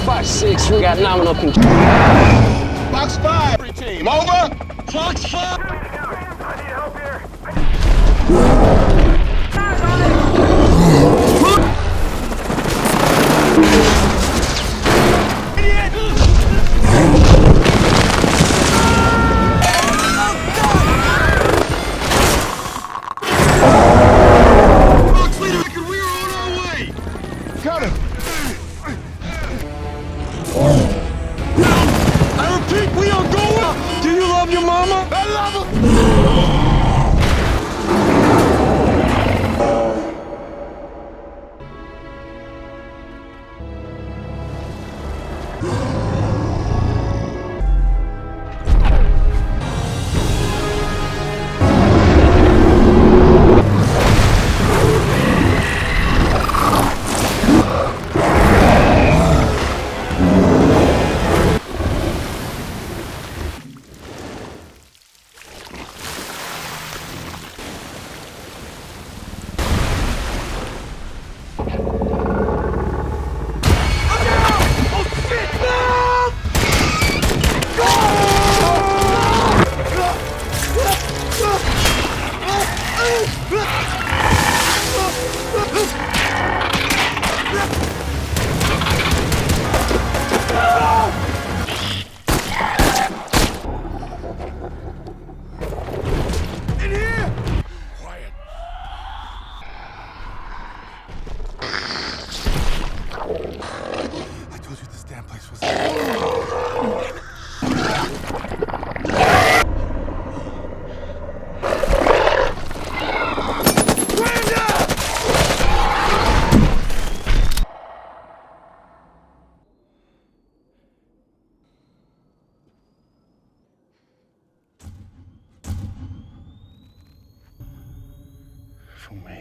5-6, we got nominal control. Box 5, every team, over. Box 5! I need help here. Box leader, we're on our way. Got him. I repeat, we are going. Do you love your mama? I love her. For me.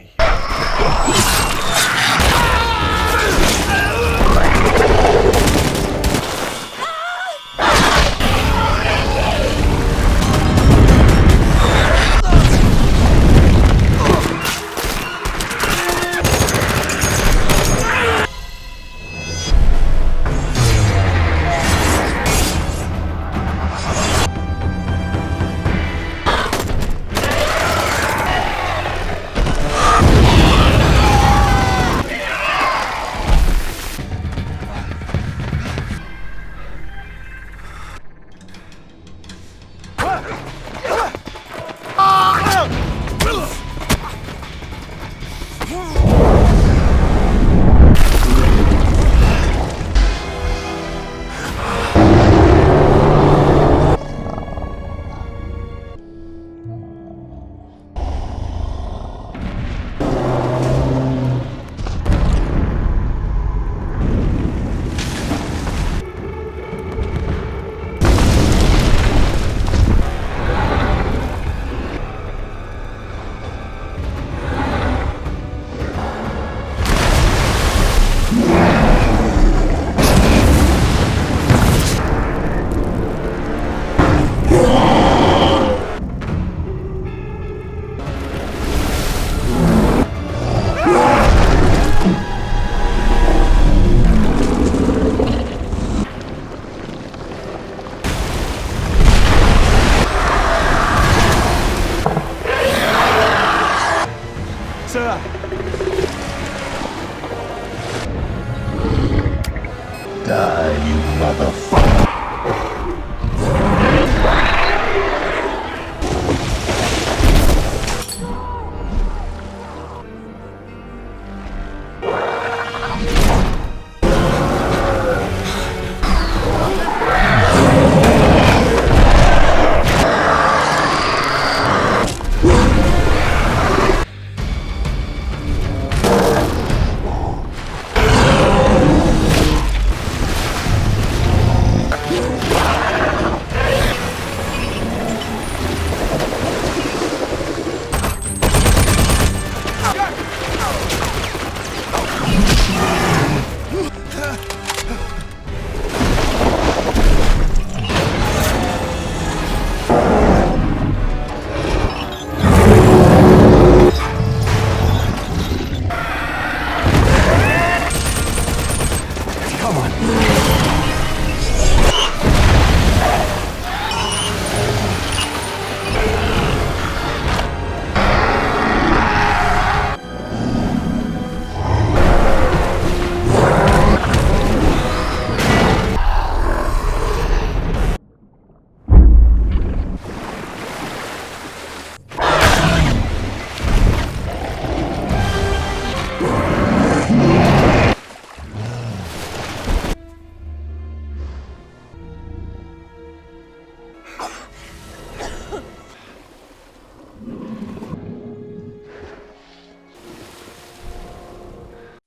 Die, you motherfucker. Come on.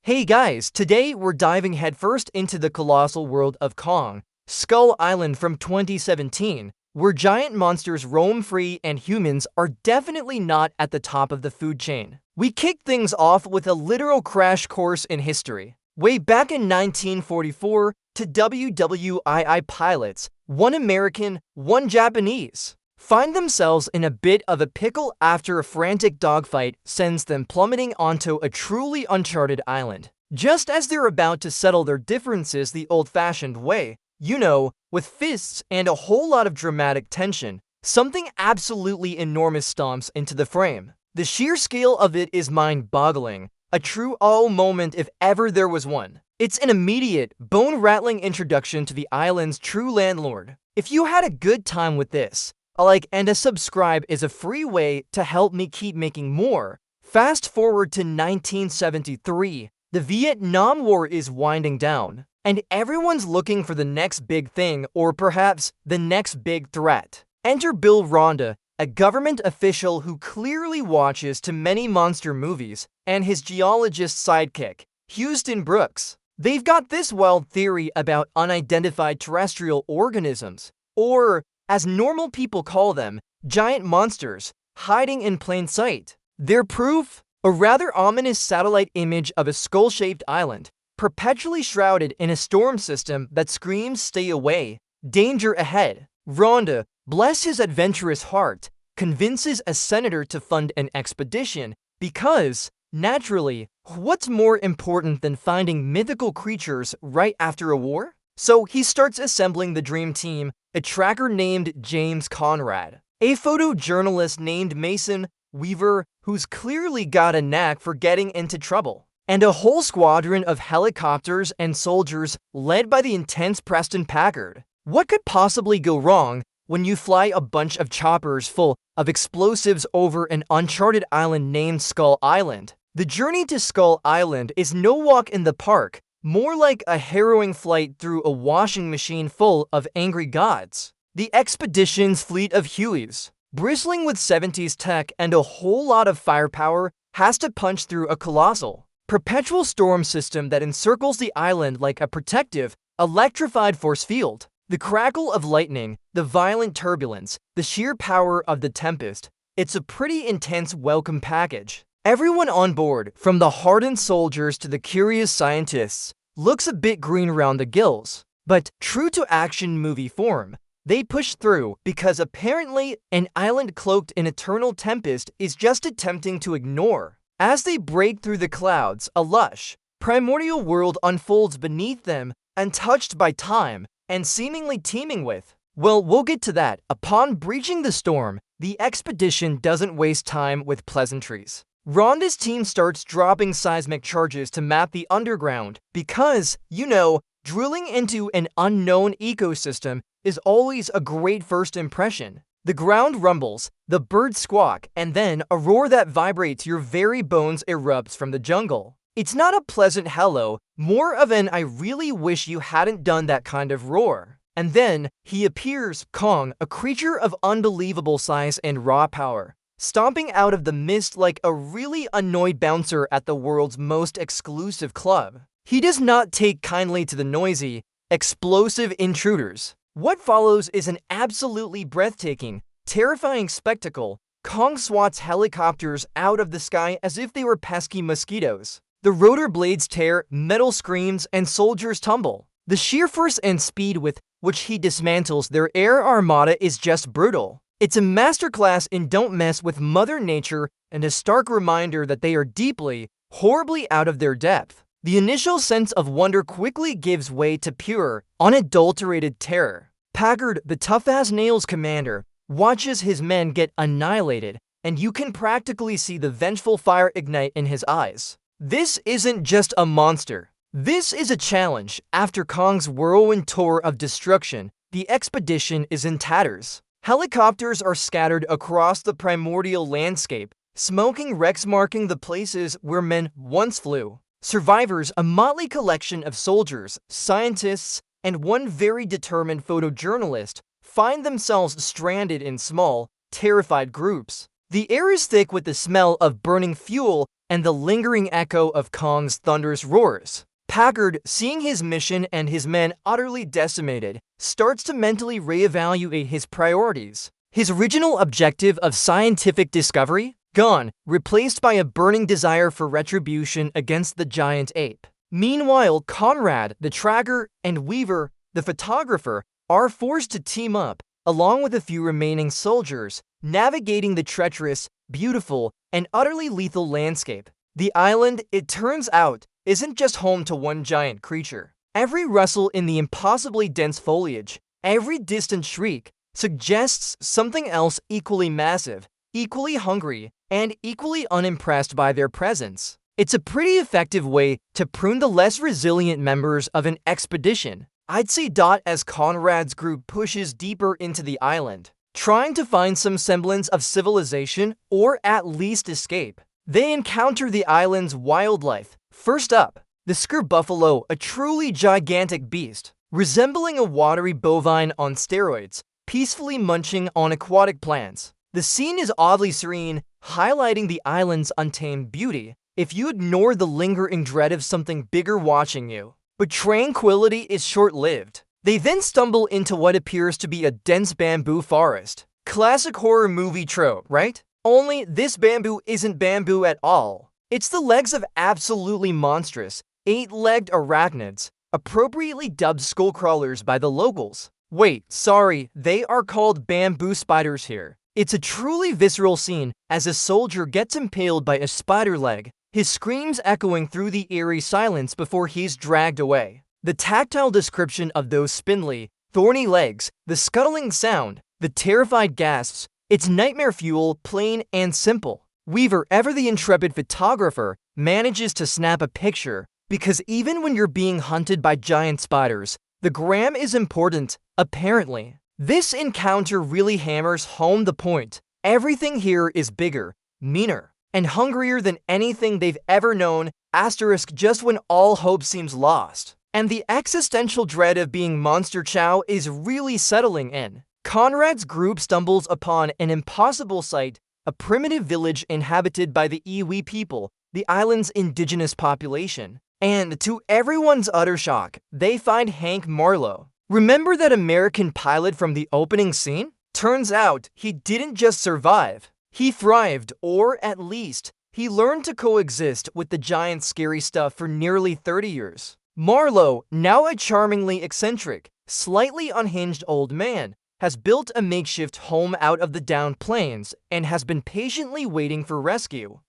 Hey guys, today we're diving headfirst into the colossal world of Kong, Skull Island from 2017, where giant monsters roam free and humans are definitely not at the top of the food chain. We kick things off with a literal crash course in history. Way back in 1944, to WWII pilots, one American, one Japanese, find themselves in a bit of a pickle after a frantic dogfight sends them plummeting onto a truly uncharted island. Just as they're about to settle their differences the old-fashioned way, you know, with fists and a whole lot of dramatic tension, something absolutely enormous stomps into the frame. The sheer scale of it is mind-boggling, a true awe moment if ever there was one. It's an immediate, bone-rattling introduction to the island's true landlord. If you had a good time with this, a like and a subscribe is a free way to help me keep making more. Fast forward to 1973, the Vietnam War is winding down, and everyone's looking for the next big thing or perhaps the next big threat. Enter Bill Rhonda, a government official who clearly watches too many monster movies, and his geologist sidekick, Houston Brooks. They've got this wild theory about unidentified terrestrial organisms, or as normal people call them, giant monsters, hiding in plain sight. Their proof? A rather ominous satellite image of a skull-shaped island, perpetually shrouded in a storm system that screams stay away, danger ahead. Rhonda, bless his adventurous heart, convinces a senator to fund an expedition because, naturally, what's more important than finding mythical creatures right after a war? So he starts assembling the dream team, a tracker named James Conrad, a photojournalist named Mason Weaver who's clearly got a knack for getting into trouble, and a whole squadron of helicopters and soldiers led by the intense Preston Packard. What could possibly go wrong when you fly a bunch of choppers full of explosives over an uncharted island named Skull Island? The journey to Skull Island is no walk in the park, more like a harrowing flight through a washing machine full of angry gods. The expedition's fleet of Hueys, bristling with 70s tech and a whole lot of firepower, has to punch through a colossal, perpetual storm system that encircles the island like a protective, electrified force field. The crackle of lightning, the violent turbulence, the sheer power of the tempest, it's a pretty intense welcome package. Everyone on board, from the hardened soldiers to the curious scientists, looks a bit green around the gills. But true to action movie form, they push through because apparently an island cloaked in eternal tempest is just attempting to ignore. As they break through the clouds, a lush, primordial world unfolds beneath them, untouched by time and seemingly teeming with. Well, we'll get to that. Upon breaching the storm, the expedition doesn't waste time with pleasantries. Rhonda's team starts dropping seismic charges to map the underground because, you know, drilling into an unknown ecosystem is always a great first impression. The ground rumbles, the birds squawk, and then a roar that vibrates your very bones erupts from the jungle. It's not a pleasant hello, more of an I really wish you hadn't done that kind of roar. And then he appears, Kong, a creature of unbelievable size and raw power, stomping out of the mist like a really annoyed bouncer at the world's most exclusive club. He does not take kindly to the noisy, explosive intruders. What follows is an absolutely breathtaking, terrifying spectacle. Kong swats helicopters out of the sky as if they were pesky mosquitoes. The rotor blades tear, metal screams, and soldiers tumble. The sheer force and speed with which he dismantles their air armada is just brutal. It's a masterclass in don't mess with Mother Nature and a stark reminder that they are deeply, horribly out of their depth. The initial sense of wonder quickly gives way to pure, unadulterated terror. Packard, the tough-as-nails commander, watches his men get annihilated, and you can practically see the vengeful fire ignite in his eyes. This isn't just a monster. This is a challenge. After Kong's whirlwind tour of destruction, the expedition is in tatters. Helicopters are scattered across the primordial landscape, smoking wrecks marking the places where men once flew. Survivors, a motley collection of soldiers, scientists, and one very determined photojournalist, find themselves stranded in small, terrified groups. The air is thick with the smell of burning fuel and the lingering echo of Kong's thunderous roars. Packard, seeing his mission and his men utterly decimated, starts to mentally reevaluate his priorities. His original objective of scientific discovery? Gone, replaced by a burning desire for retribution against the giant ape. Meanwhile, Conrad, the tracker, and Weaver, the photographer, are forced to team up, along with a few remaining soldiers, navigating the treacherous, beautiful, and utterly lethal landscape. The island, it turns out, isn't just home to one giant creature. Every rustle in the impossibly dense foliage, every distant shriek, suggests something else equally massive, equally hungry, and equally unimpressed by their presence. It's a pretty effective way to prune the less resilient members of an expedition. I'd say as Conrad's group pushes deeper into the island, trying to find some semblance of civilization or at least escape. They encounter the island's wildlife. First up, the sker buffalo, a truly gigantic beast, resembling a watery bovine on steroids, peacefully munching on aquatic plants. The scene is oddly serene, highlighting the island's untamed beauty, if you ignore the lingering dread of something bigger watching you. But tranquility is short-lived. They then stumble into what appears to be a dense bamboo forest. Classic horror movie trope, right? Only this bamboo isn't bamboo at all. It's the legs of absolutely monstrous, 8-legged arachnids, appropriately dubbed skullcrawlers by the locals. Wait, sorry, they are called bamboo spiders here. It's a truly visceral scene as a soldier gets impaled by a spider leg, his screams echoing through the eerie silence before he's dragged away. The tactile description of those spindly, thorny legs, the scuttling sound, the terrified gasps, it's nightmare fuel, plain and simple. Weaver, ever the intrepid photographer, manages to snap a picture, because even when you're being hunted by giant spiders, the gram is important, apparently. This encounter really hammers home the point. Everything here is bigger, meaner, and hungrier than anything they've ever known, asterisk just when all hope seems lost. And the existential dread of being monster chow is really settling in. Conrad's group stumbles upon an impossible sight, a primitive village inhabited by the Iwi people, the island's indigenous population. And to everyone's utter shock, they find Hank Marlowe. Remember that American pilot from the opening scene? Turns out, he didn't just survive. He thrived, or at least, he learned to coexist with the giant scary stuff for nearly 30 years. Marlowe, now a charmingly eccentric, slightly unhinged old man, has built a makeshift home out of the downed plains and has been patiently waiting for rescue.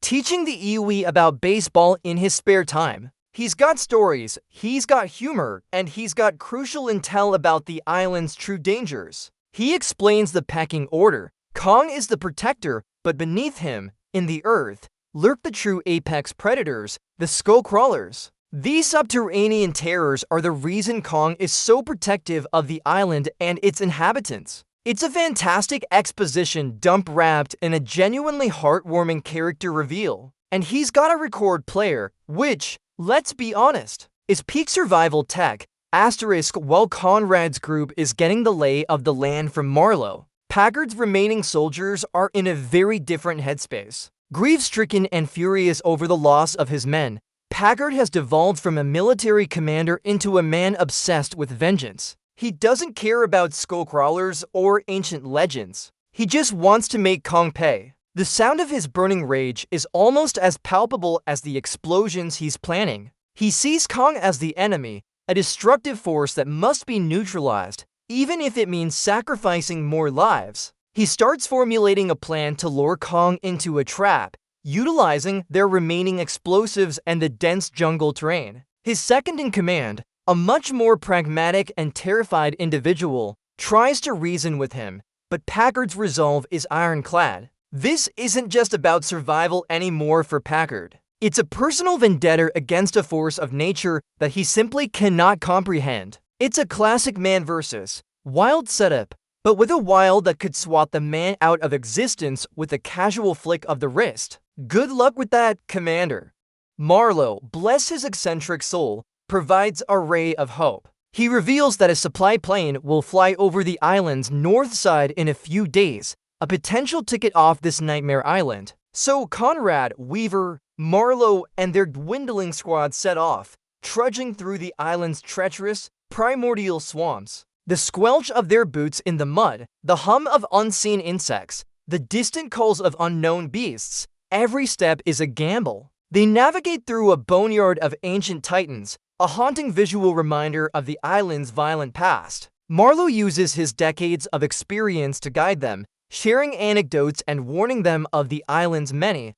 Teaching the Iwi about baseball in his spare time. He's got stories, he's got humor, and he's got crucial intel about the island's true dangers. He explains the pecking order. Kong is the protector, but beneath him, in the earth, lurk the true apex predators, the Skullcrawlers. These subterranean terrors are the reason Kong is so protective of the island and its inhabitants. It's a fantastic exposition dump wrapped in a genuinely heartwarming character reveal. And he's got a record player, which, let's be honest, is peak survival tech, asterisk while Conrad's group is getting the lay of the land from Marlowe. Packard's remaining soldiers are in a very different headspace. Grief-stricken and furious over the loss of his men, Packard has devolved from a military commander into a man obsessed with vengeance. He doesn't care about Skullcrawlers or ancient legends. He just wants to make Kong pay. The sound of his burning rage is almost as palpable as the explosions he's planning. He sees Kong as the enemy, a destructive force that must be neutralized, even if it means sacrificing more lives. He starts formulating a plan to lure Kong into a trap, utilizing their remaining explosives and the dense jungle terrain. His second-in-command, a much more pragmatic and terrified individual, tries to reason with him, but Packard's resolve is ironclad. This isn't just about survival anymore for Packard. It's a personal vendetta against a force of nature that he simply cannot comprehend. It's a classic man versus wild setup, but with a wild that could swat the man out of existence with a casual flick of the wrist. Good luck with that, Commander. Marlowe, bless his eccentric soul, provides a ray of hope. He reveals that a supply plane will fly over the island's north side in a few days, a potential ticket off this nightmare island. So Conrad, Weaver, Marlowe, and their dwindling squad set off, trudging through the island's treacherous, primordial swamps. The squelch of their boots in the mud, the hum of unseen insects, the distant calls of unknown beasts, every step is a gamble. They navigate through a boneyard of ancient titans, a haunting visual reminder of the island's violent past. Marlowe uses his decades of experience to guide them, sharing anecdotes and warning them of the island's many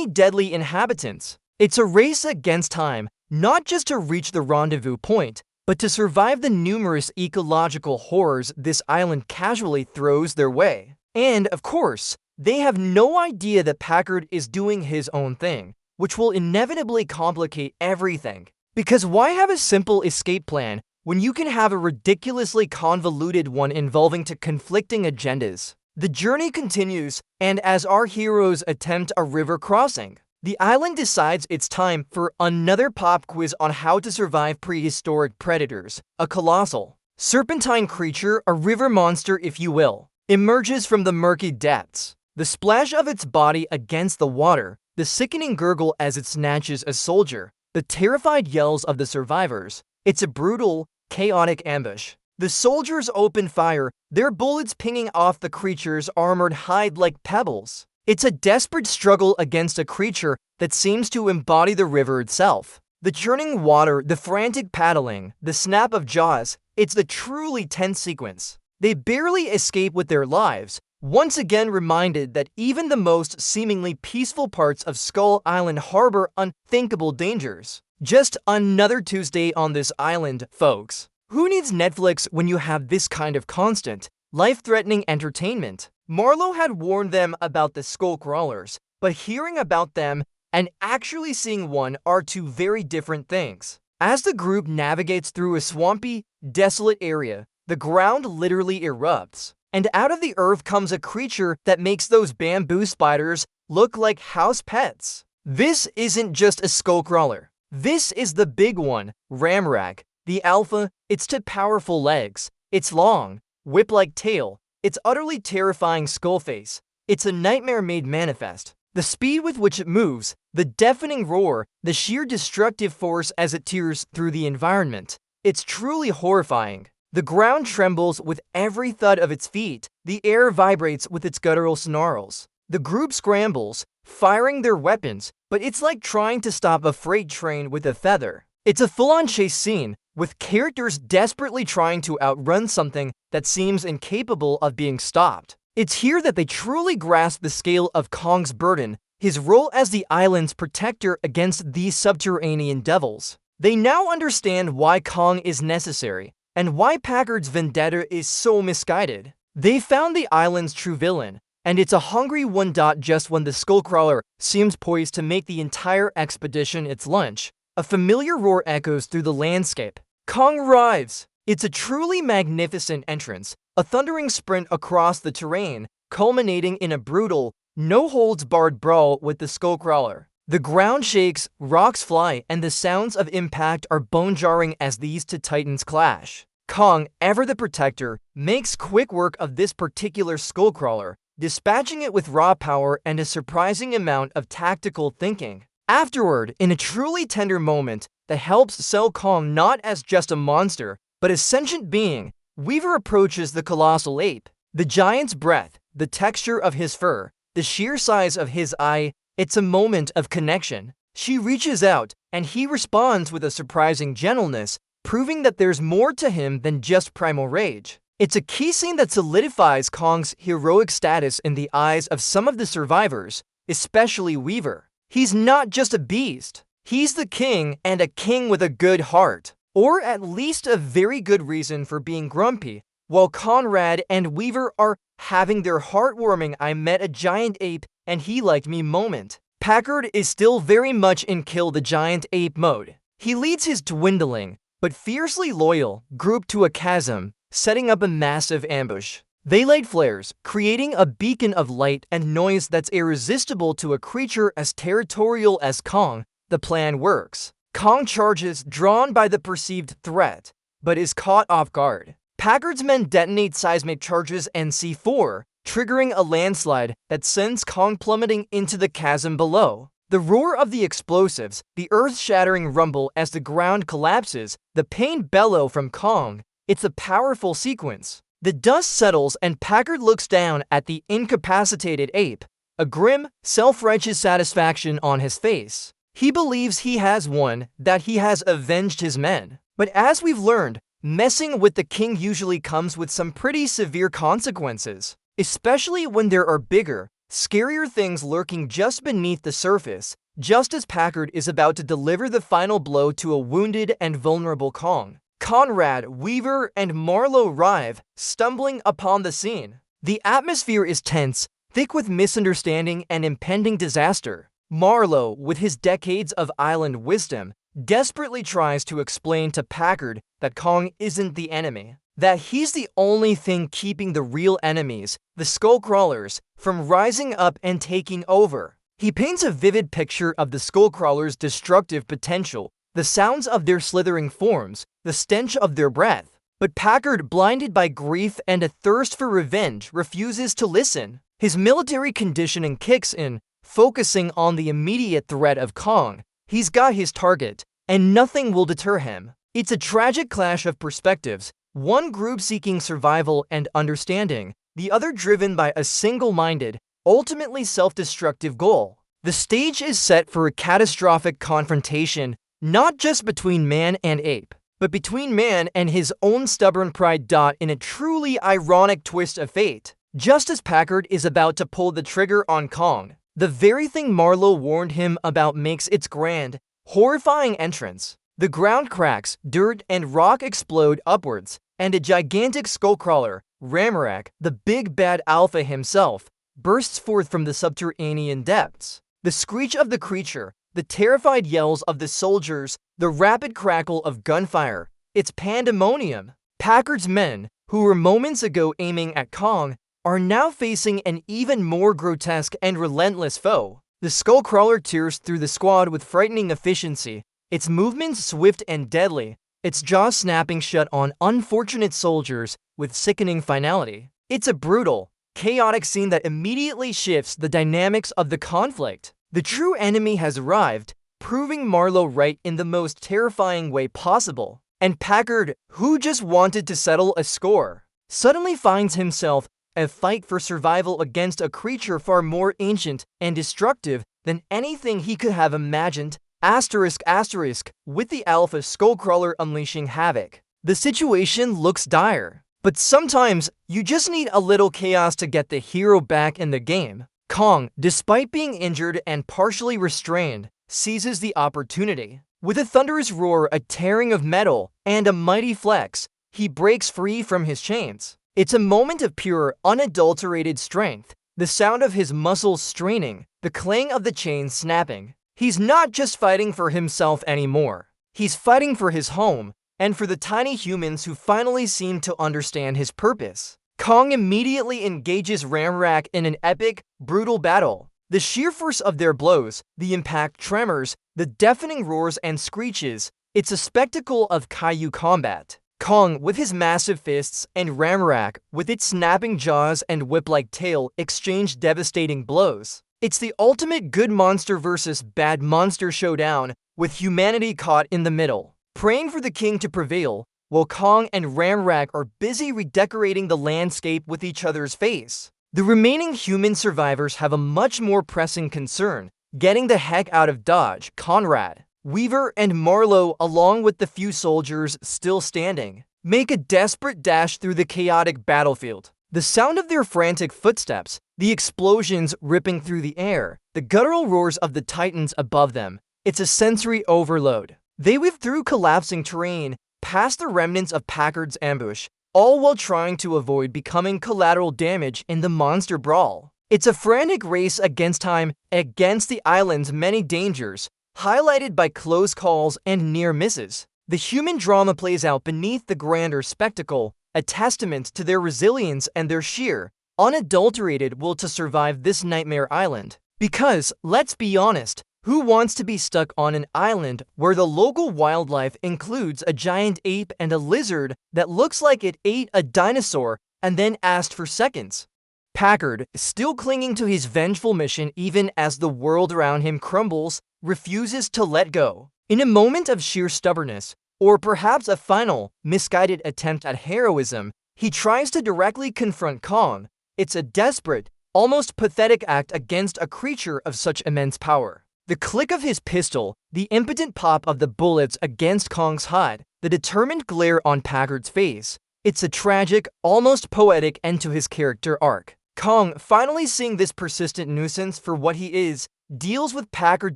deadly inhabitants. It's a race against time, not just to reach the rendezvous point, but to survive the numerous ecological horrors this island casually throws their way. And, of course, they have no idea that Packard is doing his own thing, which will inevitably complicate everything. Because why have a simple escape plan when you can have a ridiculously convoluted one involving two conflicting agendas? The journey continues, and as our heroes attempt a river crossing, the island decides it's time for another pop quiz on how to survive prehistoric predators. A colossal, serpentine creature, a river monster if you will, emerges from the murky depths. The splash of its body against the water, the sickening gurgle as it snatches a soldier, the terrified yells of the survivors. It's a brutal, chaotic ambush. The soldiers open fire, their bullets pinging off the creature's armored hide like pebbles. It's a desperate struggle against a creature that seems to embody the river itself. The churning water, the frantic paddling, the snap of jaws, it's the truly tense sequence. They barely escape with their lives, once again reminded that even the most seemingly peaceful parts of Skull Island harbor unthinkable dangers. Just another Tuesday on this island, folks. Who needs Netflix when you have this kind of constant, life-threatening entertainment? Marlowe had warned them about the Skullcrawlers, but hearing about them and actually seeing one are two very different things. As the group navigates through a swampy, desolate area, the ground literally erupts, and out of the earth comes a creature that makes those bamboo spiders look like house pets. This isn't just a Skullcrawler. This is the big one, Ramrag, the alpha. Its two powerful legs, its long, whip-like tail, its utterly terrifying skull face. It's a nightmare made manifest. The speed with which it moves, the deafening roar, the sheer destructive force as it tears through the environment. It's truly horrifying. The ground trembles with every thud of its feet. The air vibrates with its guttural snarls. The group scrambles, firing their weapons, but it's like trying to stop a freight train with a feather. It's a full-on chase scene, with characters desperately trying to outrun something that seems incapable of being stopped. It's here that they truly grasp the scale of Kong's burden, his role as the island's protector against these subterranean devils. They now understand why Kong is necessary, and why Packard's vendetta is so misguided. They found the island's true villain, and it's a hungry one. Just when the Skullcrawler seems poised to make the entire expedition its lunch, a familiar roar echoes through the landscape. Kong arrives! It's a truly magnificent entrance, a thundering sprint across the terrain, culminating in a brutal, no-holds-barred brawl with the Skullcrawler. The ground shakes, rocks fly, and the sounds of impact are bone-jarring as these two titans clash. Kong, ever the protector, makes quick work of this particular Skullcrawler, dispatching it with raw power and a surprising amount of tactical thinking. Afterward, in a truly tender moment that helps sell Kong not as just a monster, but a sentient being, Weaver approaches the colossal ape. The giant's breath, the texture of his fur, the sheer size of his eye, it's a moment of connection. She reaches out, and he responds with a surprising gentleness, proving that there's more to him than just primal rage. It's a key scene that solidifies Kong's heroic status in the eyes of some of the survivors, especially Weaver. He's not just a beast. He's the king, and a king with a good heart. Or at least a very good reason for being grumpy. While Conrad and Weaver are having their heartwarming "I met a giant ape and he liked me" moment, Packard is still very much in kill the giant ape mode. He leads his dwindling, but fiercely loyal, group to a chasm, setting up a massive ambush. They light flares, creating a beacon of light and noise that's irresistible to a creature as territorial as Kong. The plan works. Kong charges, drawn by the perceived threat, but is caught off guard. Packard's men detonate seismic charges and C4, triggering a landslide that sends Kong plummeting into the chasm below. The roar of the explosives, the earth-shattering rumble as the ground collapses, the pained bellow from Kong. It's a powerful sequence. The dust settles and Packard looks down at the incapacitated ape, a grim, self-righteous satisfaction on his face. He believes he has won, that he has avenged his men. But as we've learned, messing with the king usually comes with some pretty severe consequences, especially when there are bigger, scarier things lurking just beneath the surface, just as Packard is about to deliver the final blow to a wounded and vulnerable Kong. Conrad, Weaver, and Marlowe arrive, stumbling upon the scene. The atmosphere is tense, thick with misunderstanding and impending disaster. Marlowe, with his decades of island wisdom, desperately tries to explain to Packard that Kong isn't the enemy, that he's the only thing keeping the real enemies, the Skullcrawlers, from rising up and taking over. He paints a vivid picture of the Skullcrawlers' destructive potential, the sounds of their slithering forms, the stench of their breath. But Packard, blinded by grief and a thirst for revenge, refuses to listen. His military conditioning kicks in, focusing on the immediate threat of Kong. He's got his target, and nothing will deter him. It's a tragic clash of perspectives, one group seeking survival and understanding, the other driven by a single-minded, ultimately self-destructive goal. The stage is set for a catastrophic confrontation, not just between man and ape, but between man and his own stubborn pride. In a truly ironic twist of fate, just as Packard is about to pull the trigger on Kong, the very thing Marlowe warned him about makes its grand, horrifying entrance. The ground cracks, dirt and rock explode upwards, and a gigantic skullcrawler, Ramarak, the big bad alpha himself, bursts forth from the subterranean depths. The screech of the creature, the terrified yells of the soldiers, the rapid crackle of gunfire, it's pandemonium. Packard's men, who were moments ago aiming at Kong, are now facing an even more grotesque and relentless foe. The Skullcrawler tears through the squad with frightening efficiency, its movements swift and deadly, its jaws snapping shut on unfortunate soldiers with sickening finality. It's a brutal, chaotic scene that immediately shifts the dynamics of the conflict. The true enemy has arrived, proving Marlowe right in the most terrifying way possible. And Packard, who just wanted to settle a score, suddenly finds himself a fight for survival against a creature far more ancient and destructive than anything he could have imagined. With the Alpha Skullcrawler unleashing havoc. The situation looks dire, but sometimes you just need a little chaos to get the hero back in the game. Kong, despite being injured and partially restrained, seizes the opportunity. With a thunderous roar, a tearing of metal, and a mighty flex, he breaks free from his chains. It's a moment of pure, unadulterated strength, the sound of his muscles straining, the clang of the chains snapping. He's not just fighting for himself anymore. He's fighting for his home, and for the tiny humans who finally seem to understand his purpose. Kong immediately engages Ramarak in an epic, brutal battle. The sheer force of their blows, the impact tremors, the deafening roars and screeches, it's a spectacle of kaiju combat. Kong, with his massive fists, and Ramarak, with its snapping jaws and whip-like tail, exchange devastating blows. It's the ultimate good monster versus bad monster showdown, with humanity caught in the middle, praying for the king to prevail, while Kong and Ramarak are busy redecorating the landscape with each other's face. The remaining human survivors have a much more pressing concern: getting the heck out of Dodge. Conrad, Weaver, and Marlowe, along with the few soldiers still standing, make a desperate dash through the chaotic battlefield. The sound of their frantic footsteps, the explosions ripping through the air, the guttural roars of the titans above them, it's a sensory overload. They weave through collapsing terrain, past the remnants of Packard's ambush, all while trying to avoid becoming collateral damage in the monster brawl. It's a frantic race against time, against the island's many dangers, highlighted by close calls and near misses. The human drama plays out beneath the grander spectacle, a testament to their resilience and their sheer, unadulterated will to survive this nightmare island. Because, let's be honest, who wants to be stuck on an island where the local wildlife includes a giant ape and a lizard that looks like it ate a dinosaur and then asked for seconds? Packard, still clinging to his vengeful mission even as the world around him crumbles, refuses to let go. In a moment of sheer stubbornness, or perhaps a final, misguided attempt at heroism, he tries to directly confront Kong. It's a desperate, almost pathetic act against a creature of such immense power. The click of his pistol, the impotent pop of the bullets against Kong's hide, the determined glare on Packard's face, it's a tragic, almost poetic end to his character arc. Kong, finally seeing this persistent nuisance for what he is, deals with Packard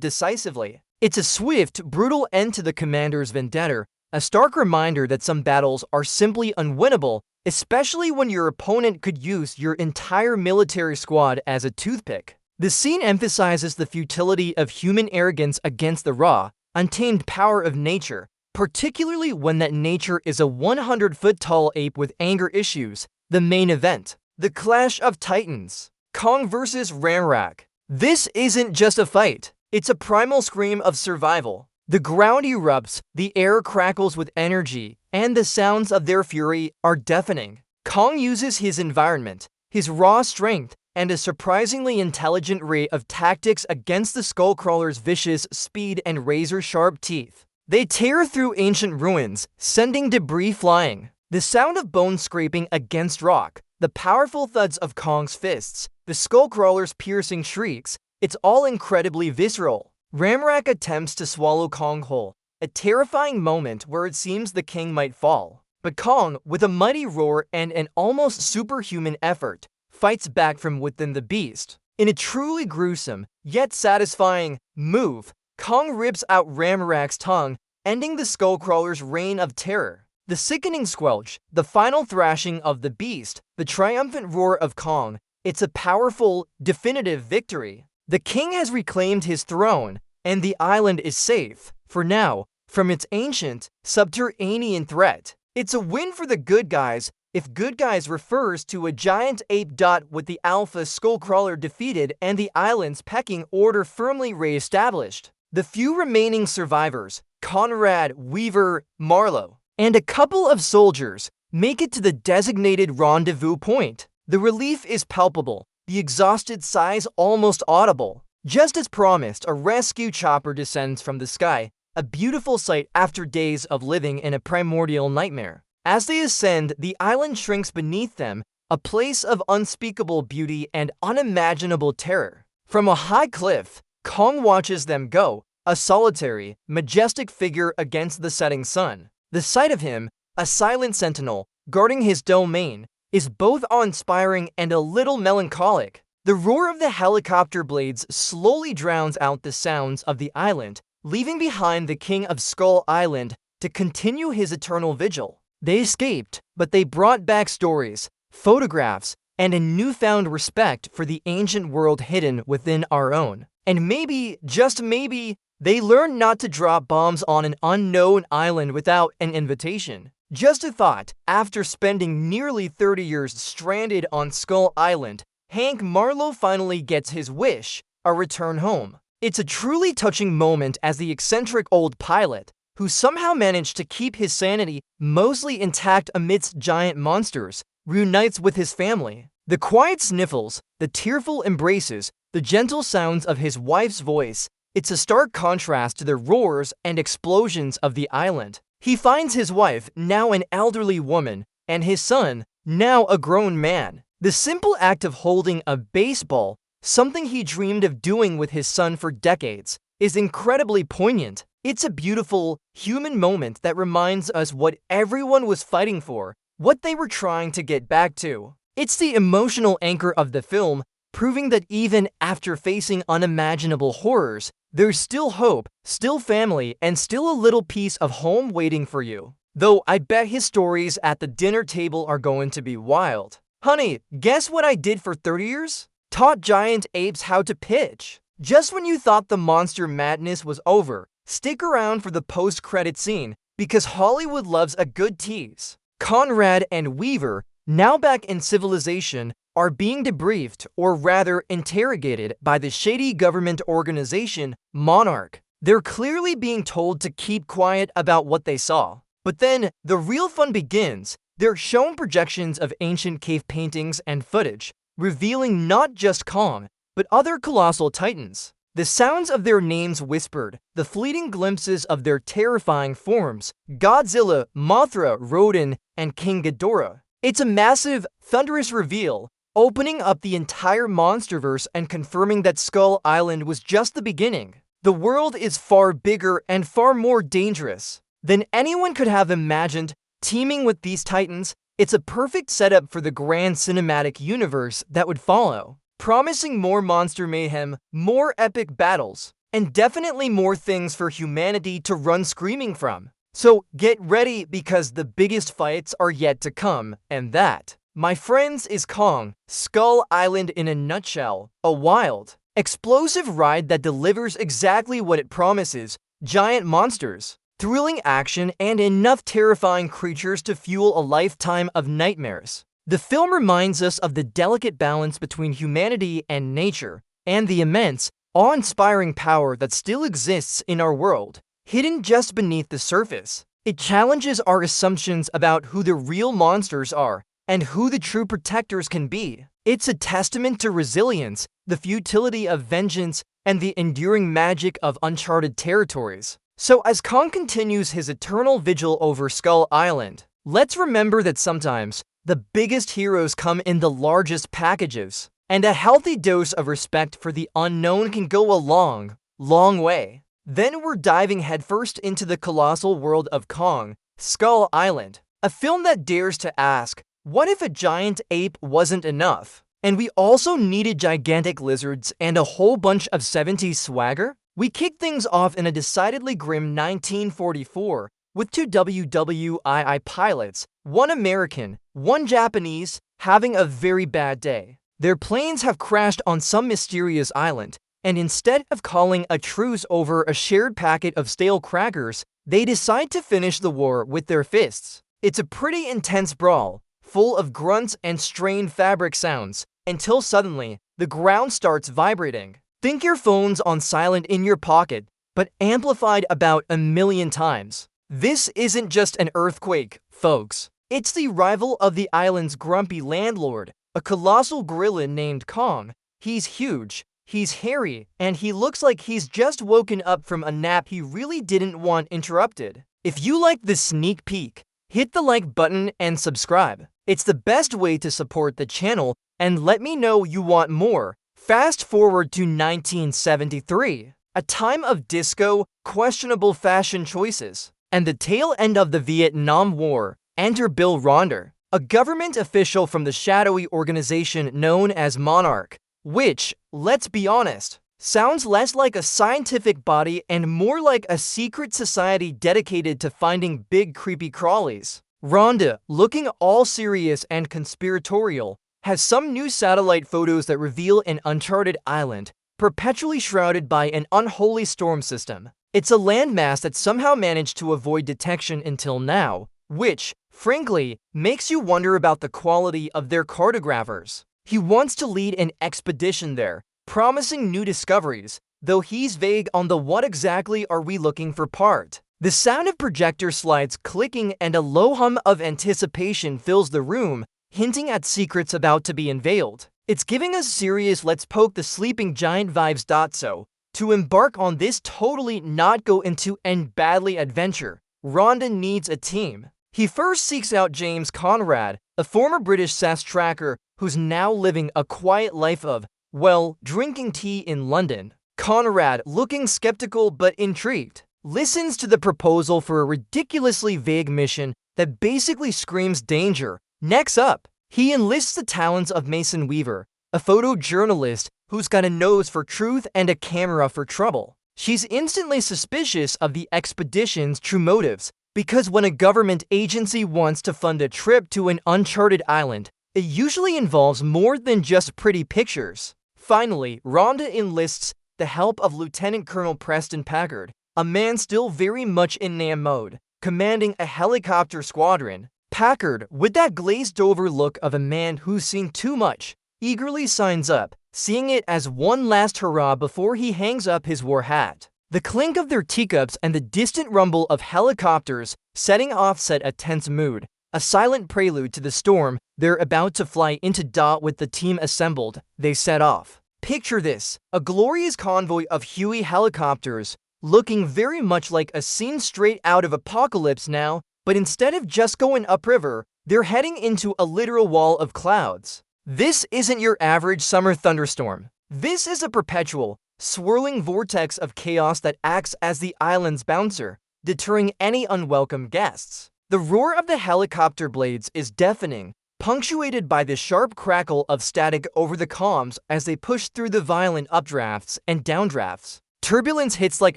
decisively. It's a swift, brutal end to the commander's vendetta, a stark reminder that some battles are simply unwinnable, especially when your opponent could use your entire military squad as a toothpick. The scene emphasizes the futility of human arrogance against the raw, untamed power of nature, particularly when that nature is a 100-foot-tall ape with anger issues. The main event. The Clash of Titans. Kong vs. Ramrak. This isn't just a fight. It's a primal scream of survival. The ground erupts, the air crackles with energy, and the sounds of their fury are deafening. Kong uses his environment, his raw strength, and a surprisingly intelligent array of tactics against the Skullcrawlers' vicious speed and razor-sharp teeth. They tear through ancient ruins, sending debris flying. The sound of bone scraping against rock, the powerful thuds of Kong's fists, the Skullcrawlers' piercing shrieks, it's all incredibly visceral. Ramrak attempts to swallow Kong whole, a terrifying moment where it seems the king might fall. But Kong, with a mighty roar and an almost superhuman effort, fights back from within the beast. In a truly gruesome, yet satisfying move, Kong rips out Ramrak's tongue, ending the Skullcrawler's reign of terror. The sickening squelch, the final thrashing of the beast, the triumphant roar of Kong, it's a powerful, definitive victory. The king has reclaimed his throne, and the island is safe, for now, from its ancient, subterranean threat. It's a win for the good guys, if good guys refers to a giant ape with the alpha Skullcrawler defeated and the island's pecking order firmly re-established. The few remaining survivors, Conrad, Weaver, Marlowe, and a couple of soldiers, make it to the designated rendezvous point. The relief is palpable, the exhausted sighs almost audible. Just as promised, a rescue chopper descends from the sky, a beautiful sight after days of living in a primordial nightmare. As they ascend, the island shrinks beneath them, a place of unspeakable beauty and unimaginable terror. From a high cliff, Kong watches them go, a solitary, majestic figure against the setting sun. The sight of him, a silent sentinel, guarding his domain, is both awe-inspiring and a little melancholic. The roar of the helicopter blades slowly drowns out the sounds of the island, leaving behind the king of Skull Island to continue his eternal vigil. They escaped, but they brought back stories, photographs, and a newfound respect for the ancient world hidden within our own. And maybe, just maybe, they learned not to drop bombs on an unknown island without an invitation. Just a thought, after spending nearly 30 years stranded on Skull Island, Hank Marlowe finally gets his wish, a return home. It's a truly touching moment as the eccentric old pilot, who somehow managed to keep his sanity mostly intact amidst giant monsters, reunites with his family. The quiet sniffles, the tearful embraces, the gentle sounds of his wife's voice, it's a stark contrast to the roars and explosions of the island. He finds his wife, now an elderly woman, and his son, now a grown man. The simple act of holding a baseball, something he dreamed of doing with his son for decades, is incredibly poignant. It's a beautiful, human moment that reminds us what everyone was fighting for, what they were trying to get back to. It's the emotional anchor of the film, proving that even after facing unimaginable horrors, there's still hope, still family, and still a little piece of home waiting for you. Though I bet his stories at the dinner table are going to be wild. Honey, guess what I did for 30 years? Taught giant apes how to pitch. Just when you thought the monster madness was over, stick around for the post-credit scene, because Hollywood loves a good tease. Conrad and Weaver, now back in civilization, are being debriefed, or rather interrogated, by the shady government organization, Monarch. They're clearly being told to keep quiet about what they saw. But then, the real fun begins. They're shown projections of ancient cave paintings and footage, revealing not just Kong, but other colossal titans. The sounds of their names whispered, the fleeting glimpses of their terrifying forms, Godzilla, Mothra, Rodan, and King Ghidorah. It's a massive, thunderous reveal, opening up the entire Monsterverse and confirming that Skull Island was just the beginning. The world is far bigger and far more dangerous than anyone could have imagined. Teaming with these titans, it's a perfect setup for the grand cinematic universe that would follow, promising more monster mayhem, more epic battles, and definitely more things for humanity to run screaming from. So get ready, because the biggest fights are yet to come, and that, my friends, is Kong, Skull Island in a nutshell. A wild, explosive ride that delivers exactly what it promises: giant monsters, thrilling action, and enough terrifying creatures to fuel a lifetime of nightmares. The film reminds us of the delicate balance between humanity and nature, and the immense, awe-inspiring power that still exists in our world, hidden just beneath the surface. It challenges our assumptions about who the real monsters are, and who the true protectors can be. It's a testament to resilience, the futility of vengeance, and the enduring magic of uncharted territories. So as Kong continues his eternal vigil over Skull Island, let's remember that sometimes the biggest heroes come in the largest packages, and a healthy dose of respect for the unknown can go a long, long way. Then we're diving headfirst into the colossal world of Kong, Skull Island, a film that dares to ask, what if a giant ape wasn't enough, and we also needed gigantic lizards and a whole bunch of 70s swagger? We kick things off in a decidedly grim 1944 with two WWII pilots, one American, one Japanese, having a very bad day. Their planes have crashed on some mysterious island, and instead of calling a truce over a shared packet of stale crackers, they decide to finish the war with their fists. It's a pretty intense brawl, full of grunts and strained fabric sounds, until suddenly, the ground starts vibrating. Think your phone's on silent in your pocket, but amplified about 1,000,000 times. This isn't just an earthquake, folks. It's the arrival of the island's grumpy landlord, a colossal gorilla named Kong. He's huge, he's hairy, and he looks like he's just woken up from a nap he really didn't want interrupted. If you like this sneak peek, hit the like button and subscribe. It's the best way to support the channel, and let me know you want more. Fast forward to 1973, a time of disco, questionable fashion choices, and the tail end of the Vietnam War. Enter Bill Ronder, a government official from the shadowy organization known as Monarch, which, let's be honest, sounds less like a scientific body and more like a secret society dedicated to finding big creepy crawlies. Rhonda, looking all serious and conspiratorial, has some new satellite photos that reveal an uncharted island, perpetually shrouded by an unholy storm system. It's a landmass that somehow managed to avoid detection until now, which, frankly, makes you wonder about the quality of their cartographers. He wants to lead an expedition there, promising new discoveries, though he's vague on the what exactly are we looking for part. The sound of projector slides clicking and a low hum of anticipation fills the room, hinting at secrets about to be unveiled. It's giving us serious let's poke the sleeping giant vibes. So, to embark on this totally not go into and badly adventure, Rhonda needs a team. He first seeks out James Conrad, a former British SAS tracker who's now living a quiet life of, well, drinking tea in London. Conrad, looking skeptical but intrigued, listens to the proposal for a ridiculously vague mission that basically screams danger. Next up, He enlists the talents of Mason Weaver, a photojournalist who's got a nose for truth and a camera for trouble. She's instantly suspicious of the expedition's true motives, because when a government agency wants to fund a trip to an uncharted island, it usually involves more than just pretty pictures. Finally, Rhonda enlists the help of Lieutenant Colonel Preston Packard, a man still very much in Nam mode, commanding a helicopter squadron. Packard, with that glazed-over look of a man who's seen too much, eagerly signs up, seeing it as one last hurrah before he hangs up his war hat. The clink of their teacups and the distant rumble of helicopters setting off set a tense mood, a silent prelude to the storm they're about to fly into. With the team assembled, they set off. Picture this, a glorious convoy of Huey helicopters, looking very much like a scene straight out of Apocalypse Now, but instead of just going upriver, they're heading into a literal wall of clouds. This isn't your average summer thunderstorm. This is a perpetual, swirling vortex of chaos that acts as the island's bouncer, deterring any unwelcome guests. The roar of the helicopter blades is deafening, punctuated by the sharp crackle of static over the comms as they push through the violent updrafts and downdrafts. Turbulence hits like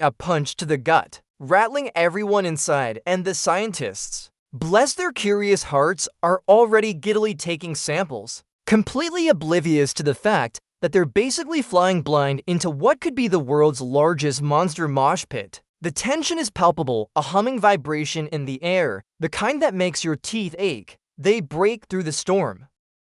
a punch to the gut, rattling everyone inside, and the scientists, bless their curious hearts, are already giddily taking samples, completely oblivious to the fact that they're basically flying blind into what could be the world's largest monster mosh pit. The tension is palpable, a humming vibration in the air, the kind that makes your teeth ache. They break through the storm.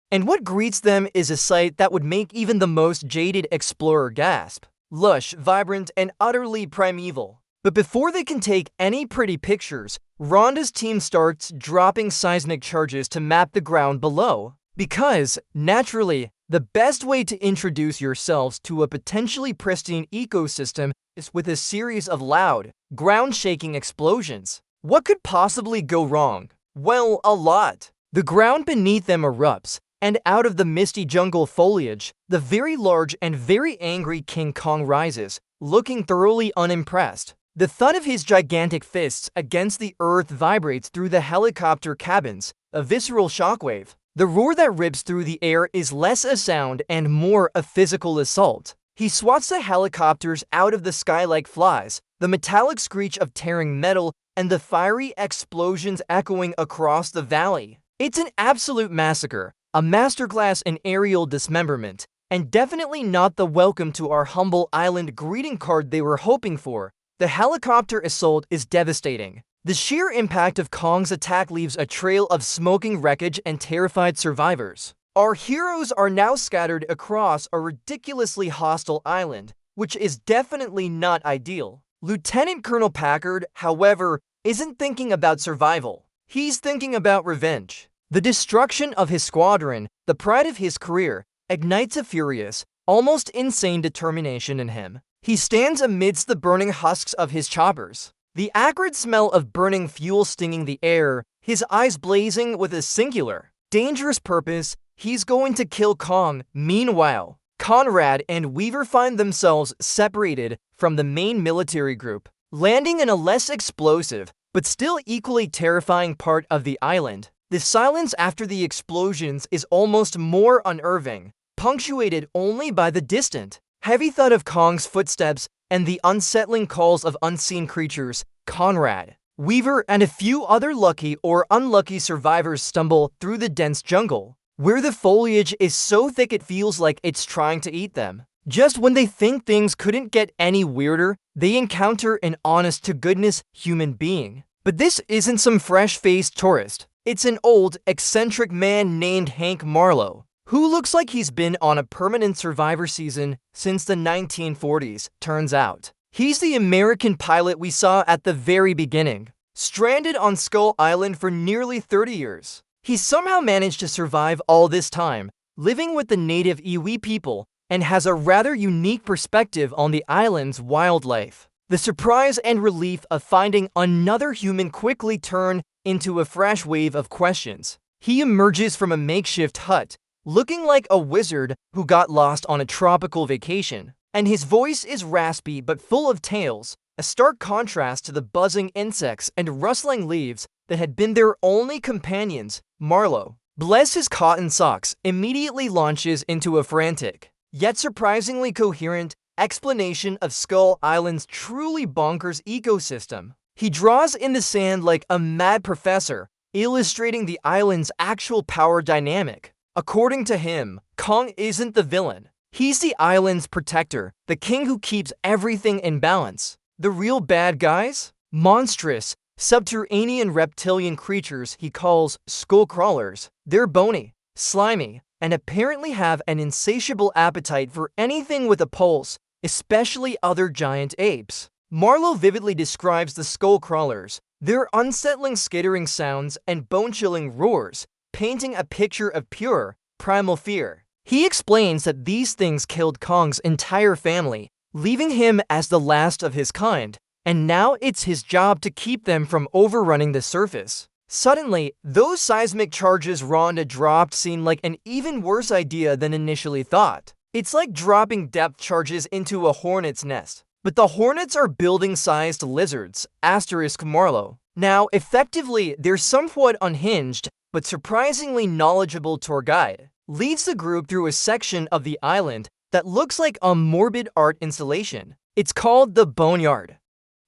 And what greets them is a sight that would make even the most jaded explorer gasp. Lush, vibrant, and utterly primeval. But before they can take any pretty pictures, Rhonda's team starts dropping seismic charges to map the ground below. Because, naturally, the best way to introduce yourselves to a potentially pristine ecosystem is with a series of loud, ground-shaking explosions. What could possibly go wrong? Well, a lot. The ground beneath them erupts, and out of the misty jungle foliage, the very large and very angry King Kong rises, looking thoroughly unimpressed. The thud of his gigantic fists against the earth vibrates through the helicopter cabins, a visceral shockwave. The roar that rips through the air is less a sound and more a physical assault. He swats the helicopters out of the sky like flies, the metallic screech of tearing metal and the fiery explosions echoing across the valley. It's an absolute massacre, a masterclass in aerial dismemberment, and definitely not the welcome to our humble island greeting card they were hoping for. The helicopter assault is devastating. The sheer impact of Kong's attack leaves a trail of smoking wreckage and terrified survivors. Our heroes are now scattered across a ridiculously hostile island, which is definitely not ideal. Lieutenant Colonel Packard, however, isn't thinking about survival. He's thinking about revenge. The destruction of his squadron, the pride of his career, ignites a furious, almost insane determination in him. He stands amidst the burning husks of his choppers, the acrid smell of burning fuel stinging the air, his eyes blazing with a singular, dangerous purpose. He's going to kill Kong. Meanwhile, Conrad and Weaver find themselves separated from the main military group, landing in a less explosive, but still equally terrifying part of the island. The silence after the explosions is almost more unnerving, punctuated only by the distant, heavy thud of Kong's footsteps and the unsettling calls of unseen creatures. Conrad, Weaver, and a few other lucky or unlucky survivors stumble through the dense jungle, where the foliage is so thick it feels like it's trying to eat them. Just when they think things couldn't get any weirder, they encounter an honest-to-goodness human being. But this isn't some fresh-faced tourist. It's an old, eccentric man named Hank Marlowe, who looks like he's been on a permanent Survivor season since the 1940s, turns out. He's the American pilot we saw at the very beginning, stranded on Skull Island for nearly 30 years. He somehow managed to survive all this time, living with the native Iwi people, and has a rather unique perspective on the island's wildlife. The surprise and relief of finding another human quickly turn into a fresh wave of questions. He emerges from a makeshift hut, looking like a wizard who got lost on a tropical vacation, and his voice is raspy but full of tales, a stark contrast to the buzzing insects and rustling leaves that had been their only companions. Marlowe, bless his cotton socks, immediately launches into a frantic, yet surprisingly coherent, explanation of Skull Island's truly bonkers ecosystem. He draws in the sand like a mad professor, illustrating the island's actual power dynamic. According to him, Kong isn't the villain. He's the island's protector, the king who keeps everything in balance. The real bad guys? Monstrous, subterranean reptilian creatures he calls Skullcrawlers. They're bony, slimy, and apparently have an insatiable appetite for anything with a pulse, especially other giant apes. Marlowe vividly describes the Skullcrawlers, their unsettling skittering sounds and bone-chilling roars, painting a picture of pure, primal fear. He explains that these things killed Kong's entire family, leaving him as the last of his kind, and now it's his job to keep them from overrunning the surface. Suddenly, those seismic charges Rhonda dropped seem like an even worse idea than initially thought. It's like dropping depth charges into a hornet's nest. But the hornets are building-sized lizards, asterisk Marlowe. Now, effectively, their somewhat unhinged, but surprisingly knowledgeable tour guide leads the group through a section of the island that looks like a morbid art installation. It's called the Boneyard.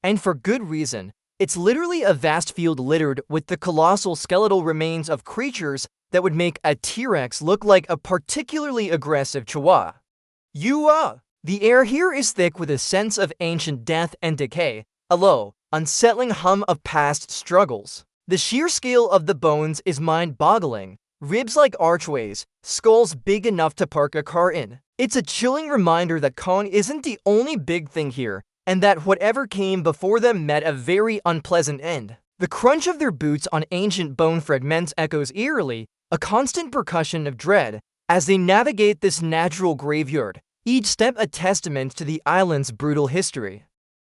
And for good reason. It's literally a vast field littered with the colossal skeletal remains of creatures that would make a T-Rex look like a particularly aggressive chihuahua. The air here is thick with a sense of ancient death and decay, a low, unsettling hum of past struggles. The sheer scale of the bones is mind-boggling. Ribs like archways, skulls big enough to park a car in. It's a chilling reminder that Kong isn't the only big thing here, and that whatever came before them met a very unpleasant end. The crunch of their boots on ancient bone fragments echoes eerily, a constant percussion of dread, as they navigate this natural graveyard, each step a testament to the island's brutal history.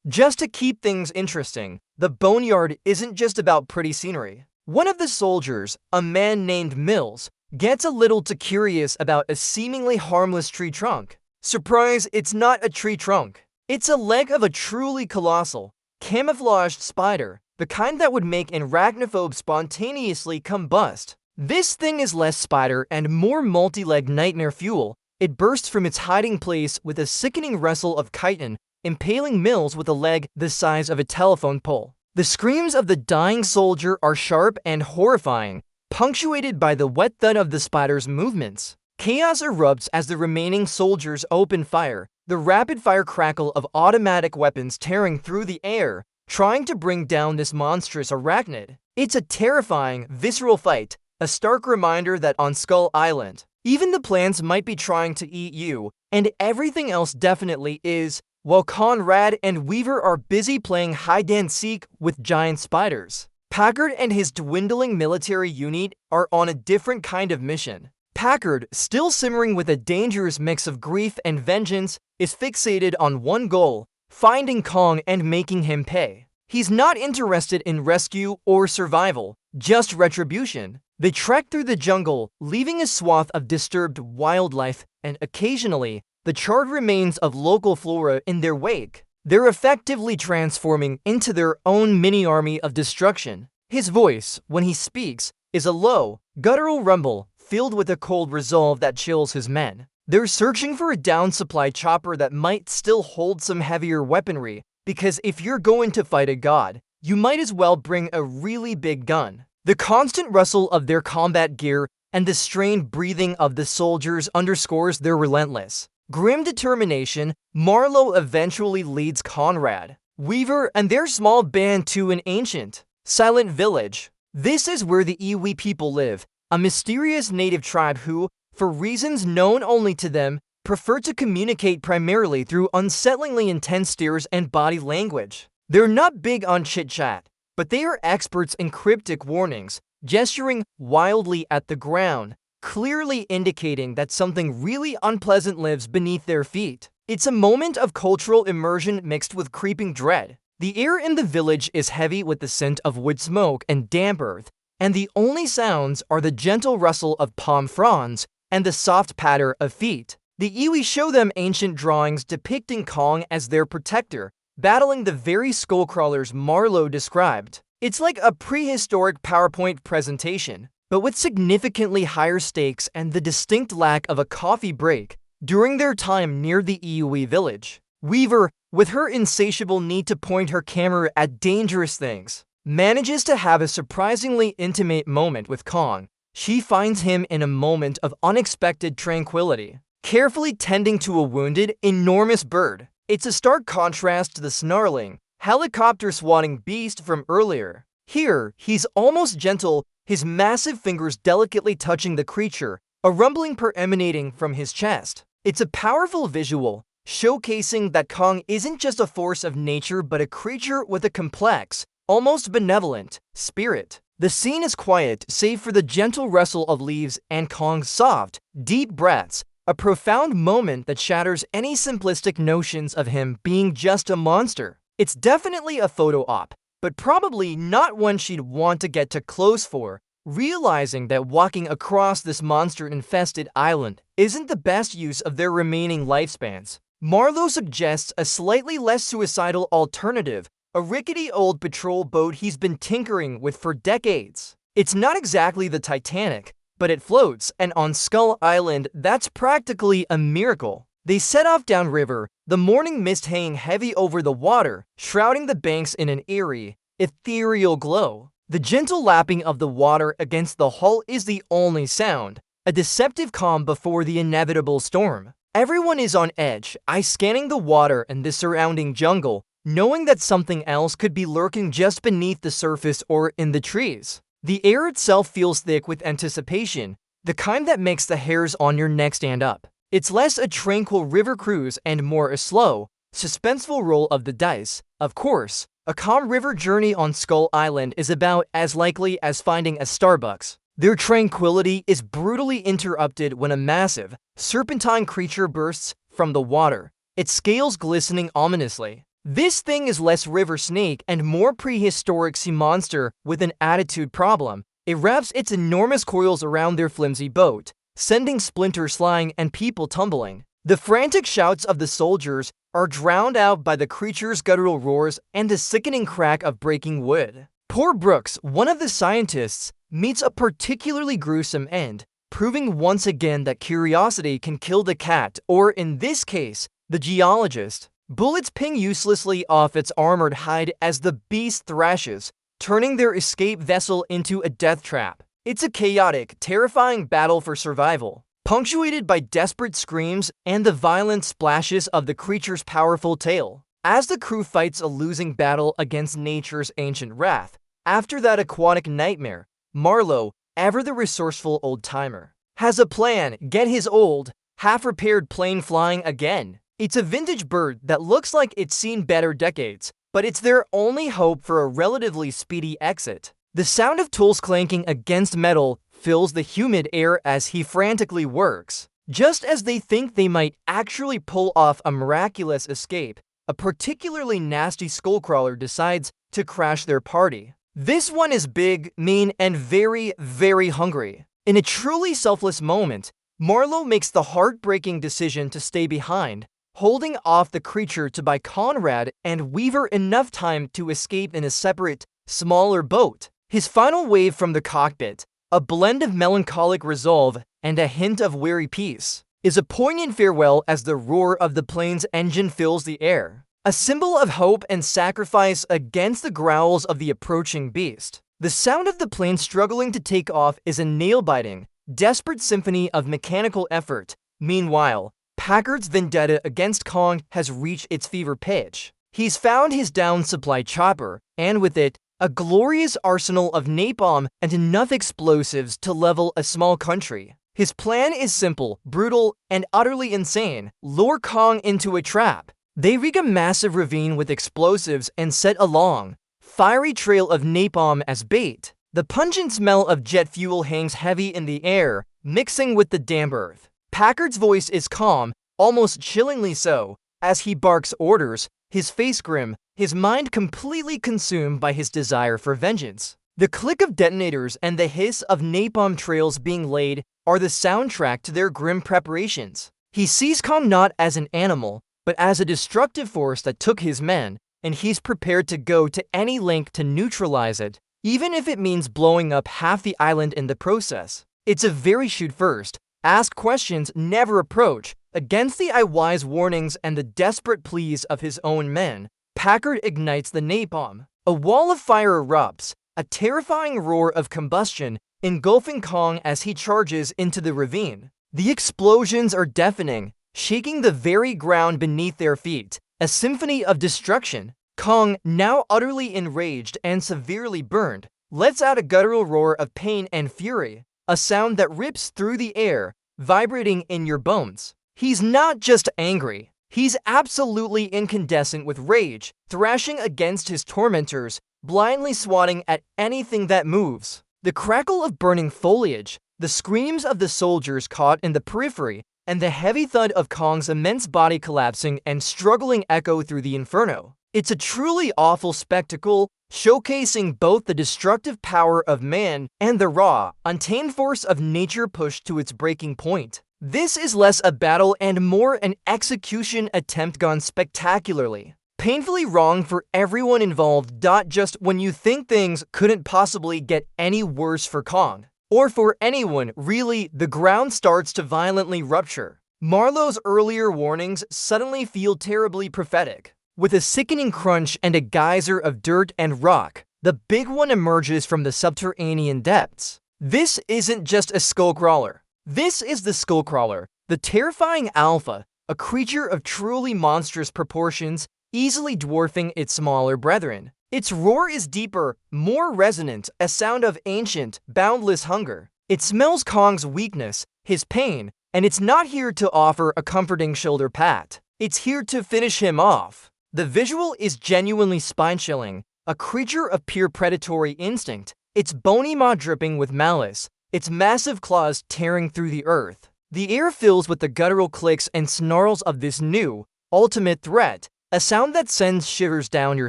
Just to keep things interesting, the Boneyard isn't just about pretty scenery. One of the soldiers, a man named Mills, gets a little too curious about a seemingly harmless tree trunk. Surprise, it's not a tree trunk. It's a leg of a truly colossal, camouflaged spider, the kind that would make an arachnophobe spontaneously combust. This thing is less spider and more multi-leg nightmare fuel. It bursts from its hiding place with a sickening wrestle of chitin, impaling Mills with a leg the size of a telephone pole. The screams of the dying soldier are sharp and horrifying, punctuated by the wet thud of the spider's movements. Chaos erupts as the remaining soldiers open fire, the rapid-fire crackle of automatic weapons tearing through the air, trying to bring down this monstrous arachnid. It's a terrifying, visceral fight, a stark reminder that on Skull Island, even the plants might be trying to eat you, and everything else definitely is, while Conrad and Weaver are busy playing hide-and-seek with giant spiders. Packard and his dwindling military unit are on a different kind of mission. Packard, still simmering with a dangerous mix of grief and vengeance, is fixated on one goal, finding Kong and making him pay. He's not interested in rescue or survival, just retribution. They trek through the jungle, leaving a swath of disturbed wildlife and occasionally, the charred remains of local flora in their wake. They're effectively transforming into their own mini-army of destruction. His voice, when he speaks, is a low, guttural rumble filled with a cold resolve that chills his men. They're searching for a down-supply chopper that might still hold some heavier weaponry, because if you're going to fight a god, you might as well bring a really big gun. The constant rustle of their combat gear and the strained breathing of the soldiers underscores their relentless, grim determination. Marlowe eventually leads Conrad, Weaver, and their small band to an ancient, silent village. This is where the Iwi people live, a mysterious native tribe who, for reasons known only to them, prefer to communicate primarily through unsettlingly intense stares and body language. They're not big on chit-chat, but they are experts in cryptic warnings, gesturing wildly at the ground, clearly indicating that something really unpleasant lives beneath their feet. It's a moment of cultural immersion mixed with creeping dread. The air in the village is heavy with the scent of wood smoke and damp earth, and the only sounds are the gentle rustle of palm fronds and the soft patter of feet. The Iwi show them ancient drawings depicting Kong as their protector, battling the very Skullcrawlers Marlowe described. It's like a prehistoric PowerPoint presentation. but with significantly higher stakes and the distinct lack of a coffee break during their time near the Iui village. Weaver, with her insatiable need to point her camera at dangerous things, manages to have a surprisingly intimate moment with Kong. She finds him in a moment of unexpected tranquility, carefully tending to a wounded, enormous bird. It's a stark contrast to the snarling, helicopter-swatting beast from earlier. Here, he's almost gentle, his massive fingers delicately touching the creature, a rumbling purr emanating from his chest. It's a powerful visual, showcasing that Kong isn't just a force of nature but a creature with a complex, almost benevolent, spirit. The scene is quiet, save for the gentle rustle of leaves and Kong's soft, deep breaths, a profound moment that shatters any simplistic notions of him being just a monster. It's definitely a photo op, but probably not one she'd want to get too close for, realizing that walking across this monster-infested island isn't the best use of their remaining lifespans. Marlowe suggests a slightly less suicidal alternative, a rickety old patrol boat he's been tinkering with for decades. It's not exactly the Titanic, but it floats, and on Skull Island, that's practically a miracle. They set off downriver, the morning mist hanging heavy over the water, shrouding the banks in an eerie, ethereal glow. The gentle lapping of the water against the hull is the only sound, a deceptive calm before the inevitable storm. Everyone is on edge, eyes scanning the water and the surrounding jungle, knowing that something else could be lurking just beneath the surface or in the trees. The air itself feels thick with anticipation, the kind that makes the hairs on your neck stand up. It's less a tranquil river cruise and more a slow, suspenseful roll of the dice. Of course, a calm river journey on Skull Island is about as likely as finding a Starbucks. Their tranquility is brutally interrupted when a massive, serpentine creature bursts from the water, its scales glistening ominously. This thing is less river snake and more prehistoric sea monster with an attitude problem. It wraps its enormous coils around their flimsy boat, sending splinters flying and people tumbling. The frantic shouts of the soldiers are drowned out by the creature's guttural roars and the sickening crack of breaking wood. Poor Brooks, one of the scientists, meets a particularly gruesome end, proving once again that curiosity can kill the cat, or in this case, the geologist. Bullets ping uselessly off its armored hide as the beast thrashes, turning their escape vessel into a death trap. It's a chaotic, terrifying battle for survival, punctuated by desperate screams and the violent splashes of the creature's powerful tail. As the crew fights a losing battle against nature's ancient wrath, after that aquatic nightmare, Marlowe, ever the resourceful old-timer, has a plan: get his old, half-repaired plane flying again. It's a vintage bird that looks like it's seen better decades, but it's their only hope for a relatively speedy exit. The sound of tools clanking against metal fills the humid air as he frantically works. Just as they think they might actually pull off a miraculous escape, a particularly nasty skullcrawler decides to crash their party. This one is big, mean, and very, very hungry. In a truly selfless moment, Marlowe makes the heartbreaking decision to stay behind, holding off the creature to buy Conrad and Weaver enough time to escape in a separate, smaller boat. His final wave from the cockpit, a blend of melancholic resolve and a hint of weary peace, is a poignant farewell as the roar of the plane's engine fills the air, a symbol of hope and sacrifice against the growls of the approaching beast. The sound of the plane struggling to take off is a nail-biting, desperate symphony of mechanical effort. Meanwhile, Packard's vendetta against Kong has reached its fever pitch. He's found his down-supply chopper, and with it, a glorious arsenal of napalm and enough explosives to level a small country. His plan is simple, brutal, and utterly insane: lure Kong into a trap. They rig a massive ravine with explosives and set a long, fiery trail of napalm as bait. The pungent smell of jet fuel hangs heavy in the air, mixing with the damp earth. Packard's voice is calm, almost chillingly so, as he barks orders, his face grim, his mind completely consumed by his desire for vengeance. The click of detonators and the hiss of napalm trails being laid are the soundtrack to their grim preparations. He sees Kong not as an animal, but as a destructive force that took his men, and he's prepared to go to any length to neutralize it. even if it means blowing up half the island in the process. It's a very shoot first, ask questions, never approach. Against the wise warnings and the desperate pleas of his own men, Packard ignites the napalm. A wall of fire erupts, a terrifying roar of combustion engulfing Kong as he charges into the ravine. The explosions are deafening, shaking the very ground beneath their feet, a symphony of destruction. Kong, now utterly enraged and severely burned, lets out a guttural roar of pain and fury, a sound that rips through the air, vibrating in your bones. He's not just angry, he's absolutely incandescent with rage, thrashing against his tormentors, blindly swatting at anything that moves. The crackle of burning foliage, the screams of the soldiers caught in the periphery, and the heavy thud of Kong's immense body collapsing and struggling echo through the inferno. It's a truly awful spectacle, showcasing both the destructive power of man and the raw, untamed force of nature pushed to its breaking point. This is less a battle and more an execution attempt gone spectacularly. Painfully wrong for everyone involved. Just when you think things couldn't possibly get any worse for Kong, or for anyone, really, the ground starts to violently rupture. Marlowe's earlier warnings suddenly feel terribly prophetic. With a sickening crunch and a geyser of dirt and rock, the big one emerges from the subterranean depths. This isn't just a skullcrawler. This is the Skullcrawler, the terrifying alpha, a creature of truly monstrous proportions, easily dwarfing its smaller brethren. Its roar is deeper, more resonant, a sound of ancient, boundless hunger. It smells Kong's weakness, his pain, and it's not here to offer a comforting shoulder pat. It's here to finish him off. The visual is genuinely spine-chilling, a creature of pure predatory instinct, its bony maw dripping with malice, its massive claws tearing through the earth. The air fills with the guttural clicks and snarls of this new, ultimate threat, a sound that sends shivers down your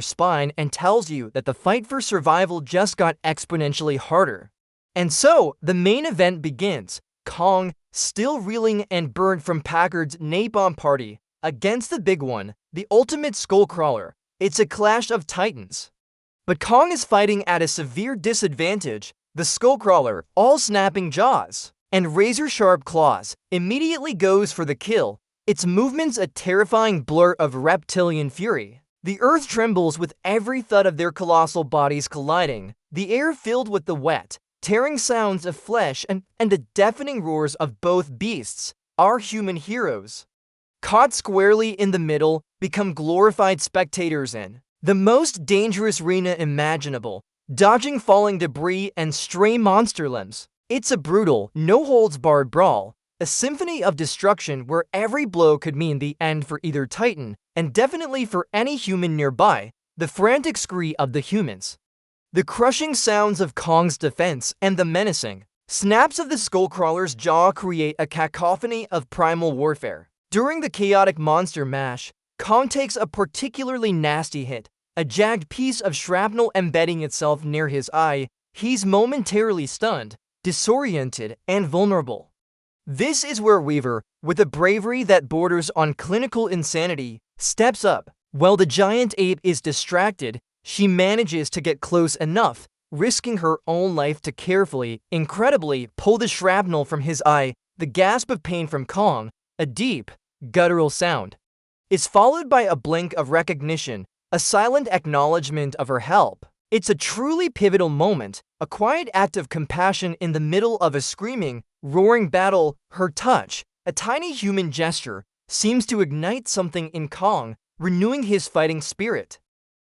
spine and tells you that the fight for survival just got exponentially harder. And so, the main event begins. Kong, still reeling and burned from Packard's napalm party, against the big one, the ultimate Skullcrawler. It's a clash of titans. But Kong is fighting at a severe disadvantage. The Skullcrawler, all snapping jaws and razor-sharp claws, immediately goes for the kill, its movements a terrifying blur of reptilian fury. The earth trembles with every thud of their colossal bodies colliding, the air filled with the wet, tearing sounds of flesh and the deafening roars of both beasts, our human heroes. Caught squarely in the middle, become glorified spectators in the most dangerous arena imaginable, dodging falling debris and stray monster limbs. It's a brutal, no-holds-barred brawl, a symphony of destruction where every blow could mean the end for either Titan, and definitely for any human nearby, the frantic scream of the humans. The crushing sounds of Kong's defense and the menacing snaps of the Skullcrawler's jaw create a cacophony of primal warfare. During the chaotic monster mash, Kong takes a particularly nasty hit, a jagged piece of shrapnel embedding itself near his eye. He's momentarily stunned, disoriented, and vulnerable. This is where Weaver, with a bravery that borders on clinical insanity, steps up. While the giant ape is distracted, she manages to get close enough, risking her own life to carefully, incredibly, pull the shrapnel from his eye. The gasp of pain from Kong, a deep, guttural sound, is followed by a blink of recognition, a silent acknowledgement of her help. It's a truly pivotal moment, a quiet act of compassion in the middle of a screaming, roaring battle. Her touch, a tiny human gesture, seems to ignite something in Kong, renewing his fighting spirit.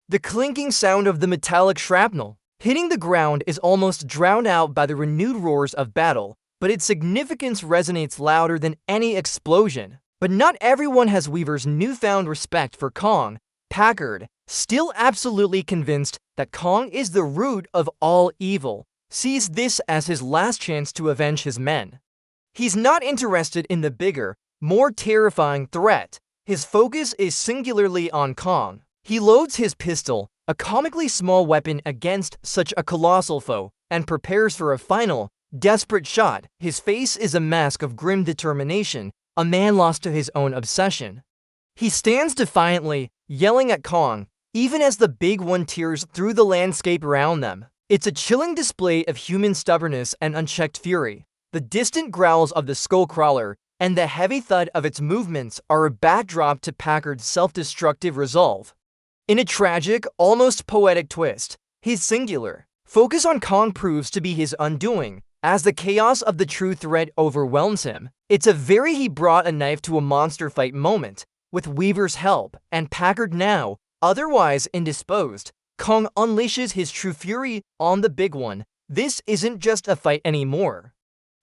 The clinking sound of the metallic shrapnel hitting the ground is almost drowned out by the renewed roars of battle, but its significance resonates louder than any explosion. But not everyone has Weaver's newfound respect for Kong. Packard, still absolutely convinced that Kong is the root of all evil, sees this as his last chance to avenge his men. He's not interested in the bigger, more terrifying threat. His focus is singularly on Kong. He loads his pistol, a comically small weapon against such a colossal foe, and prepares for a final, desperate shot. His face is a mask of grim determination, a man lost to his own obsession. He stands defiantly, yelling at Kong, even as the big one tears through the landscape around them. It's a chilling display of human stubbornness and unchecked fury. The distant growls of the Skullcrawler and the heavy thud of its movements are a backdrop to Packard's self-destructive resolve. In a tragic, almost poetic twist, his singular focus on Kong proves to be his undoing, as the chaos of the true threat overwhelms him. It's a very he brought a knife to a monster fight moment. With Weaver's help, and Packard now otherwise indisposed, Kong unleashes his true fury on the big one. This isn't just a fight anymore.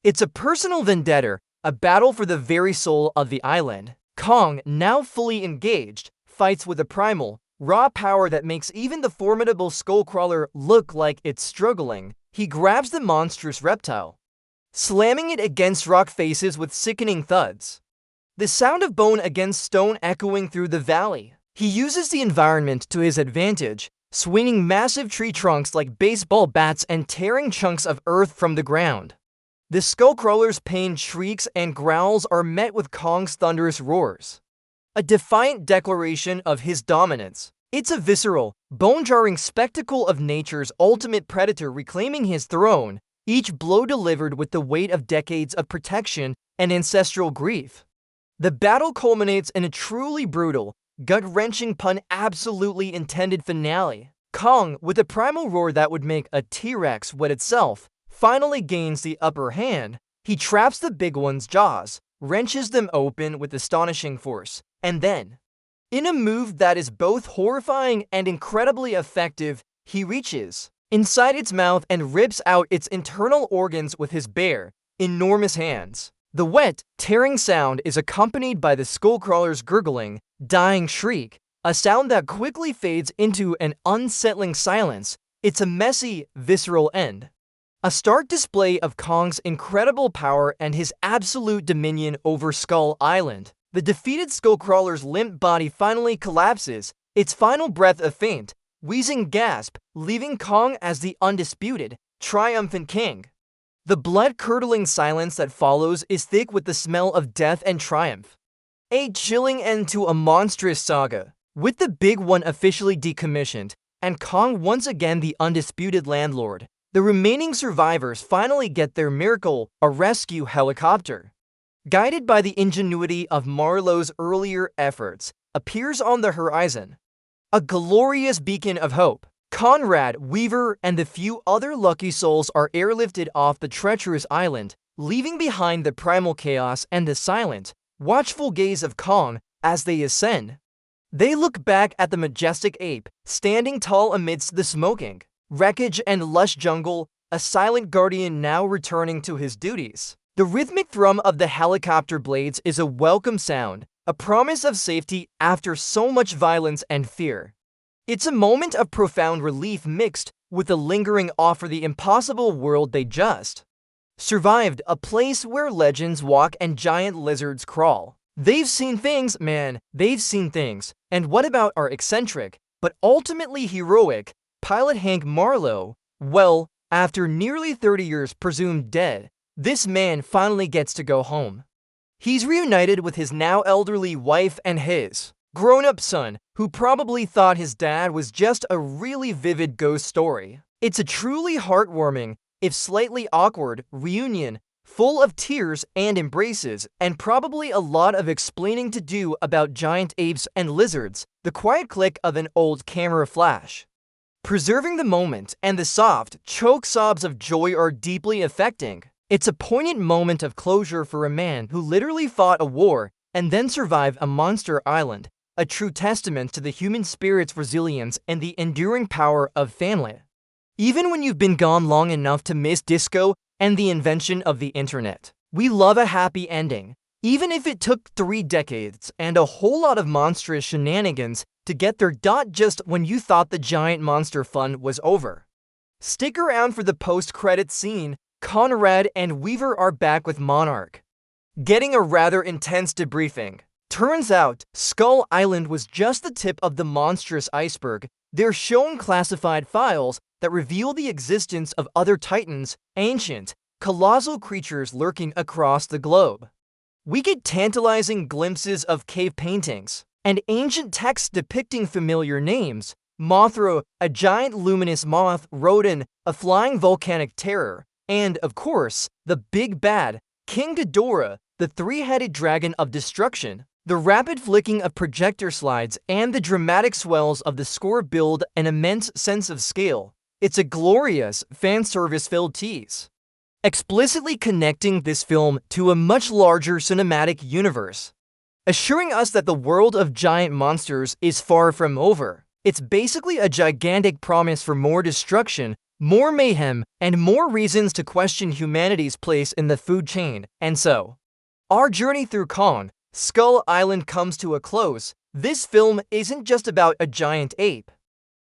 It's a personal vendetta, a battle for the very soul of the island. Kong, now fully engaged, fights with a primal, raw power that makes even the formidable Skullcrawler look like it's struggling. He grabs the monstrous reptile, slamming it against rock faces with sickening thuds. The sound of bone against stone echoing through the valley. He uses the environment to his advantage, swinging massive tree trunks like baseball bats and tearing chunks of earth from the ground. The Skullcrawler's pained shrieks and growls are met with Kong's thunderous roars, a defiant declaration of his dominance. It's a visceral, bone-jarring spectacle of nature's ultimate predator reclaiming his throne, each blow delivered with the weight of decades of protection and ancestral grief. The battle culminates in a truly brutal, gut-wrenching pun absolutely intended finale. Kong, with a primal roar that would make a T-Rex wet itself, finally gains the upper hand. He traps the big one's jaws, wrenches them open with astonishing force, and then, in a move that is both horrifying and incredibly effective, he reaches inside its mouth and rips out its internal organs with his bare, enormous hands. The wet, tearing sound is accompanied by the Skullcrawler's gurgling, dying shriek, a sound that quickly fades into an unsettling silence. It's a messy, visceral end. A stark display of Kong's incredible power and his absolute dominion over Skull Island. The defeated Skullcrawler's limp body finally collapses, its final breath a faint, wheezing gasp, leaving Kong as the undisputed, triumphant king. The blood-curdling silence that follows is thick with the smell of death and triumph. A chilling end to a monstrous saga. With the big one officially decommissioned, and Kong once again the undisputed landlord, the remaining survivors finally get their miracle, a rescue helicopter. Guided by the ingenuity of Marlowe's earlier efforts, appears on the horizon. A glorious beacon of hope. Conrad, Weaver, and the few other lucky souls are airlifted off the treacherous island, leaving behind the primal chaos and the silent, watchful gaze of Kong as they ascend. They look back at the majestic ape, standing tall amidst the smoking wreckage and lush jungle, a silent guardian now returning to his duties. The rhythmic thrum of the helicopter blades is a welcome sound, a promise of safety after so much violence and fear. It's a moment of profound relief mixed with a lingering awe for the impossible world they just survived, a place where legends walk and giant lizards crawl. They've seen things, man, they've seen things. And what about our eccentric, but ultimately heroic, pilot Hank Marlowe? Well, after nearly 30 years presumed dead, this man finally gets to go home. He's reunited with his now elderly wife and his grown-up son, who probably thought his dad was just a really vivid ghost story. It's a truly heartwarming, if slightly awkward, reunion, full of tears and embraces, and probably a lot of explaining to do about giant apes and lizards, the quiet click of an old camera flash. Preserving the moment, and the soft, choke sobs of joy are deeply affecting. It's a poignant moment of closure for a man who literally fought a war and then survived a monster island, a true testament to the human spirit's resilience and the enduring power of family. Even when you've been gone long enough to miss disco and the invention of the internet, we love a happy ending, even if it took 3 decades and a whole lot of monstrous shenanigans to get there. Just when you thought the giant monster fun was over. Stick around for the post-credits scene. Conrad and Weaver are back with Monarch, getting a rather intense debriefing. Turns out, Skull Island was just the tip of the monstrous iceberg. They're shown classified files that reveal the existence of other titans, ancient, colossal creatures lurking across the globe. We get tantalizing glimpses of cave paintings and ancient texts depicting familiar names, Mothra, a giant luminous moth, Rodin, a flying volcanic terror, and, of course, the big bad, King Ghidorah, the three-headed dragon of destruction. The rapid flicking of projector slides and the dramatic swells of the score build an immense sense of scale. It's a glorious, fan service-filled tease, explicitly connecting this film to a much larger cinematic universe, assuring us that the world of giant monsters is far from over. It's basically a gigantic promise for more destruction, more mayhem, and more reasons to question humanity's place in the food chain. And so, our journey through Kong, Skull Island comes to a close. This film isn't just about a giant ape.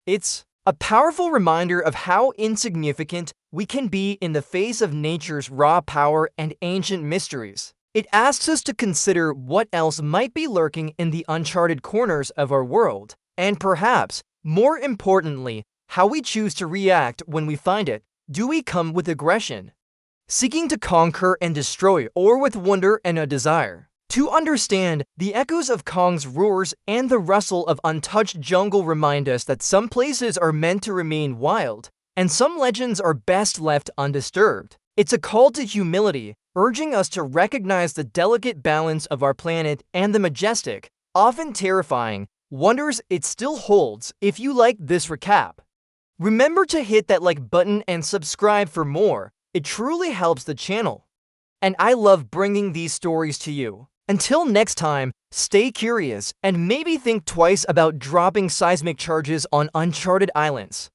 It's a powerful reminder of how insignificant we can be in the face of nature's raw power and ancient mysteries. It asks us to consider what else might be lurking in the uncharted corners of our world, and perhaps, more importantly, how we choose to react when we find it. Do we come with aggression, seeking to conquer and destroy, or with wonder and a desire to understand? The echoes of Kong's roars and the rustle of untouched jungle remind us that some places are meant to remain wild, and some legends are best left undisturbed. It's a call to humility, urging us to recognize the delicate balance of our planet and the majestic, often terrifying, wonders it still holds. If you like this recap, remember to hit that like button and subscribe for more. It truly helps the channel, and I love bringing these stories to you. Until next time, stay curious and maybe think twice about dropping seismic charges on uncharted islands.